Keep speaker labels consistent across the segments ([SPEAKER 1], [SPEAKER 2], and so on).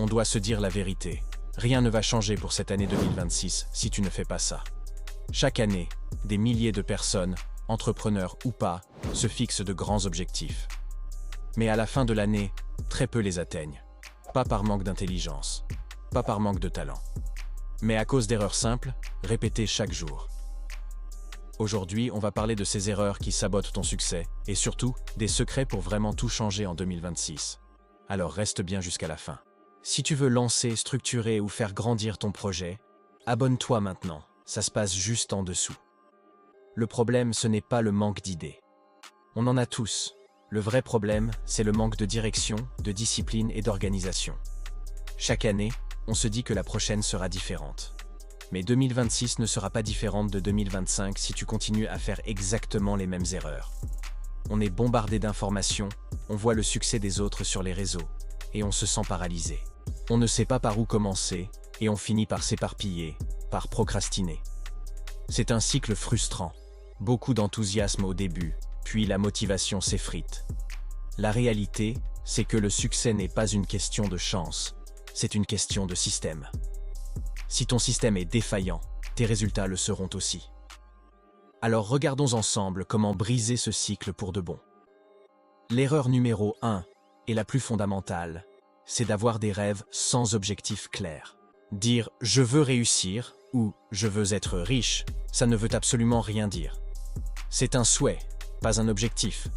[SPEAKER 1] on doit se dire la vérité. Rien ne va changer pour cette année 2026 si tu ne fais pas ça. Chaque année, des milliers de personnes, entrepreneurs ou pas, se fixent de grands objectifs. Mais à la fin de l'année, très peu les atteignent. Pas par manque d'intelligence, pas par manque de talent, mais à cause d'erreurs simples, répétées chaque jour. Aujourd'hui, on va parler de ces erreurs qui sabotent ton succès et surtout, des secrets pour vraiment tout changer en 2026. Alors reste bien jusqu'à la fin. Si tu veux lancer, structurer ou faire grandir ton projet, abonne-toi maintenant, ça se passe juste en dessous. Le problème, ce n'est pas le manque d'idées. On en a tous. Le vrai problème, c'est le manque de direction, de discipline et d'organisation. Chaque année, on se dit que la prochaine sera différente. Mais 2026 ne sera pas différente de 2025 si tu continues à faire exactement les mêmes erreurs. On est bombardé d'informations, on voit le succès des autres sur les réseaux, et on se sent paralysé. On ne sait pas par où commencer, et on finit par s'éparpiller, par procrastiner. C'est un cycle frustrant. Beaucoup d'enthousiasme au début, puis la motivation s'effrite. La réalité, c'est que le succès n'est pas une question de chance, c'est une question de système. Si ton système est défaillant, tes résultats le seront aussi. Alors regardons ensemble comment briser ce cycle pour de bon. L'erreur numéro 1, et la plus fondamentale, c'est d'avoir des rêves sans objectif clair. Dire « je veux réussir » ou « je veux être riche », ça ne veut absolument rien dire. C'est un souhait, pas un objectif.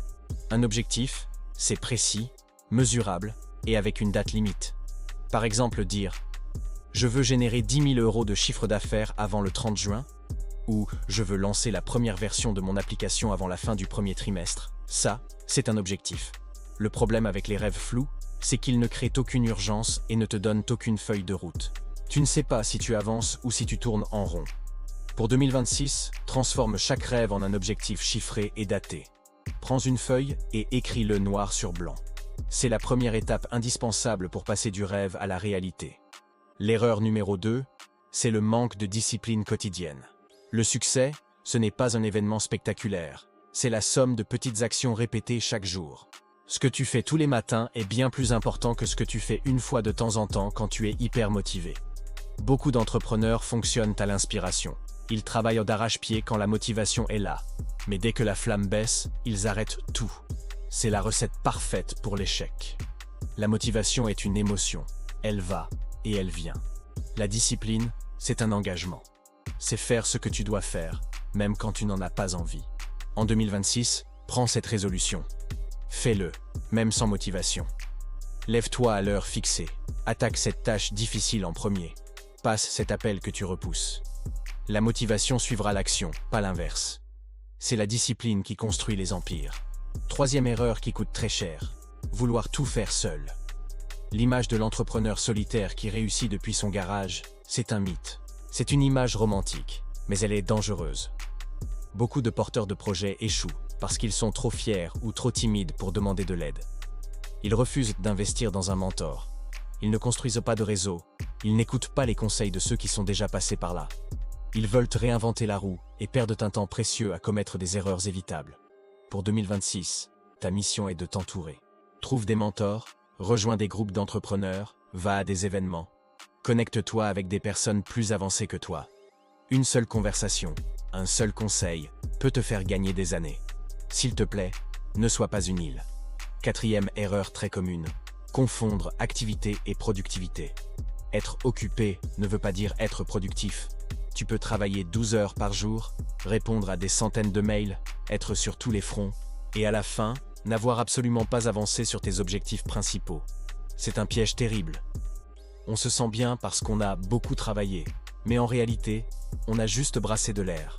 [SPEAKER 1] Un objectif, c'est précis, mesurable et avec une date limite. Par exemple, dire « je veux générer 10 000 € de chiffre d'affaires avant le 30 juin » ou « je veux lancer la première version de mon application avant la fin du premier trimestre ». Ça, c'est un objectif. Le problème avec les rêves flous, c'est qu'ils ne créent aucune urgence et ne te donnent aucune feuille de route. Tu ne sais pas si tu avances ou si tu tournes en rond. Pour 2026, transforme chaque rêve en un objectif chiffré et daté. Prends une feuille et écris-le noir sur blanc. C'est la première étape indispensable pour passer du rêve à la réalité. L'erreur numéro 2, c'est le manque de discipline quotidienne. Le succès, ce n'est pas un événement spectaculaire, c'est la somme de petites actions répétées chaque jour. Ce que tu fais tous les matins est bien plus important que ce que tu fais une fois de temps en temps quand tu es hyper motivé. Beaucoup d'entrepreneurs fonctionnent à l'inspiration. Ils travaillent d'arrache-pied quand la motivation est là. Mais dès que la flamme baisse, ils arrêtent tout. C'est la recette parfaite pour l'échec. La motivation est une émotion. Elle va et elle vient. La discipline, c'est un engagement. C'est faire ce que tu dois faire, même quand tu n'en as pas envie. En 2026, prends cette résolution. Fais-le, même sans motivation. Lève-toi à l'heure fixée. Attaque cette tâche difficile en premier. Passe cet appel que tu repousses. La motivation suivra l'action, pas l'inverse. C'est la discipline qui construit les empires. Troisième erreur qui coûte très cher. Vouloir tout faire seul. L'image de l'entrepreneur solitaire qui réussit depuis son garage, c'est un mythe. C'est une image romantique, mais elle est dangereuse. Beaucoup de porteurs de projets échouent parce qu'ils sont trop fiers ou trop timides pour demander de l'aide. Ils refusent d'investir dans un mentor. Ils ne construisent pas de réseau. Ils n'écoutent pas les conseils de ceux qui sont déjà passés par là. Ils veulent réinventer la roue et perdent un temps précieux à commettre des erreurs évitables. Pour 2026, ta mission est de t'entourer. Trouve des mentors, rejoins des groupes d'entrepreneurs, va à des événements. Connecte-toi avec des personnes plus avancées que toi. Une seule conversation, un seul conseil peut te faire gagner des années. S'il te plaît, ne sois pas une île. Quatrième erreur très commune, confondre activité et productivité. Être occupé ne veut pas dire être productif. Tu peux travailler 12 heures par jour, répondre à des centaines de mails, être sur tous les fronts, et à la fin, n'avoir absolument pas avancé sur tes objectifs principaux. C'est un piège terrible. On se sent bien parce qu'on a beaucoup travaillé, mais en réalité, on a juste brassé de l'air.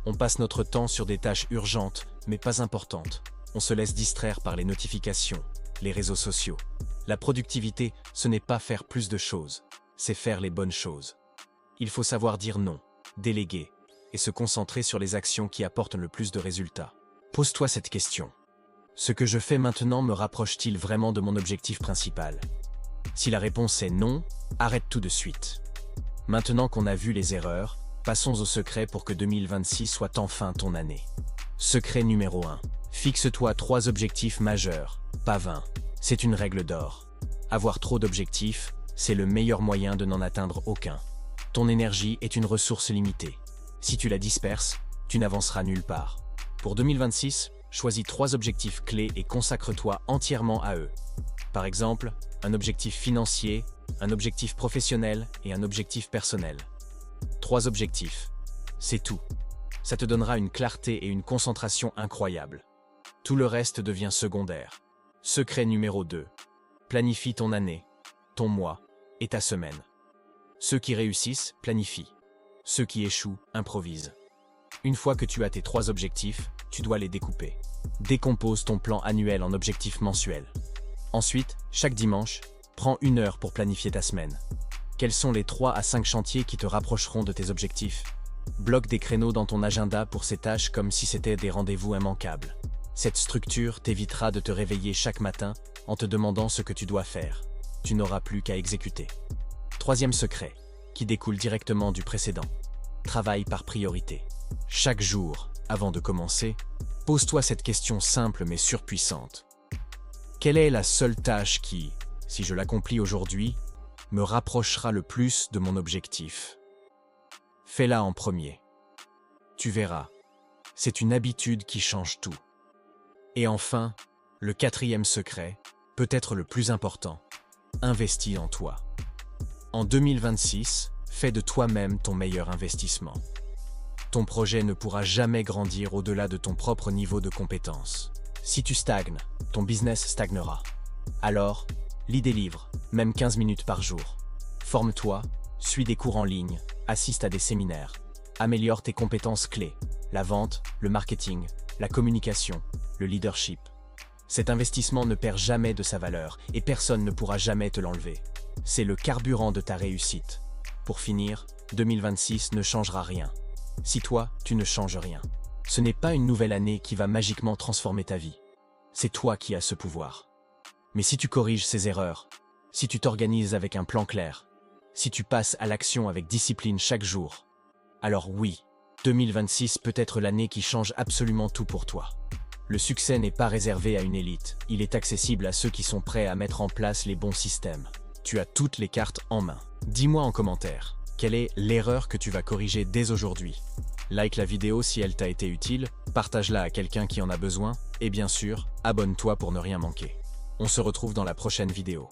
[SPEAKER 1] On passe notre temps sur des tâches urgentes, mais pas importantes. On se laisse distraire par les notifications, les réseaux sociaux. La productivité, ce n'est pas faire plus de choses, c'est faire les bonnes choses. Il faut savoir dire non, déléguer, et se concentrer sur les actions qui apportent le plus de résultats. Pose-toi cette question. Ce que je fais maintenant me rapproche-t-il vraiment de mon objectif principal? Si la réponse est non, arrête tout de suite. Maintenant qu'on a vu les erreurs, passons au secret pour que 2026 soit enfin ton année. Secret numéro 1. Fixe-toi 3 objectifs majeurs, pas 20. C'est une règle d'or. Avoir trop d'objectifs, c'est le meilleur moyen de n'en atteindre aucun. Ton énergie est une ressource limitée. Si tu la disperses, tu n'avanceras nulle part. Pour 2026, choisis 3 objectifs clés et consacre-toi entièrement à eux. Par exemple, un objectif financier, un objectif professionnel et un objectif personnel. 3 objectifs. C'est tout. Ça te donnera une clarté et une concentration incroyables. Tout le reste devient secondaire. Secret numéro 2. Planifie ton année, ton mois et ta semaine. Ceux qui réussissent, planifient. Ceux qui échouent, improvisent. Une fois que tu as tes 3 objectifs, tu dois les découper. Décompose ton plan annuel en objectifs mensuels. Ensuite, chaque dimanche, prends 1 heure pour planifier ta semaine. Quels sont les 3 à 5 chantiers qui te rapprocheront de tes objectifs? Bloque des créneaux dans ton agenda pour ces tâches comme si c'était des rendez-vous immanquables. Cette structure t'évitera de te réveiller chaque matin en te demandant ce que tu dois faire. Tu n'auras plus qu'à exécuter. 3e secret, qui découle directement du précédent. Travaille par priorité. Chaque jour, avant de commencer, pose-toi cette question simple mais surpuissante. Quelle est la seule tâche qui, si je l'accomplis aujourd'hui, me rapprochera le plus de mon objectif? Fais-la en premier. Tu verras, c'est une habitude qui change tout. Et enfin, le 4e secret, peut-être le plus important, investis en toi. En 2026, fais de toi-même ton meilleur investissement. Ton projet ne pourra jamais grandir au-delà de ton propre niveau de compétence. Si tu stagnes, ton business stagnera. Alors, lis des livres, même 15 minutes par jour. Forme-toi, suis des cours en ligne, assiste à des séminaires. Améliore tes compétences clés, la vente, le marketing, la communication, le leadership. Cet investissement ne perd jamais de sa valeur et personne ne pourra jamais te l'enlever. C'est le carburant de ta réussite. Pour finir, 2026 ne changera rien. Si toi, tu ne changes rien. Ce n'est pas une nouvelle année qui va magiquement transformer ta vie. C'est toi qui as ce pouvoir. Mais si tu corriges ces erreurs, si tu t'organises avec un plan clair, si tu passes à l'action avec discipline chaque jour, alors oui, 2026 peut être l'année qui change absolument tout pour toi. Le succès n'est pas réservé à une élite, il est accessible à ceux qui sont prêts à mettre en place les bons systèmes. Tu as toutes les cartes en main. Dis-moi en commentaire, quelle est l'erreur que tu vas corriger dès aujourd'hui? Like la vidéo si elle t'a été utile, partage-la à quelqu'un qui en a besoin, et bien sûr, abonne-toi pour ne rien manquer. On se retrouve dans la prochaine vidéo.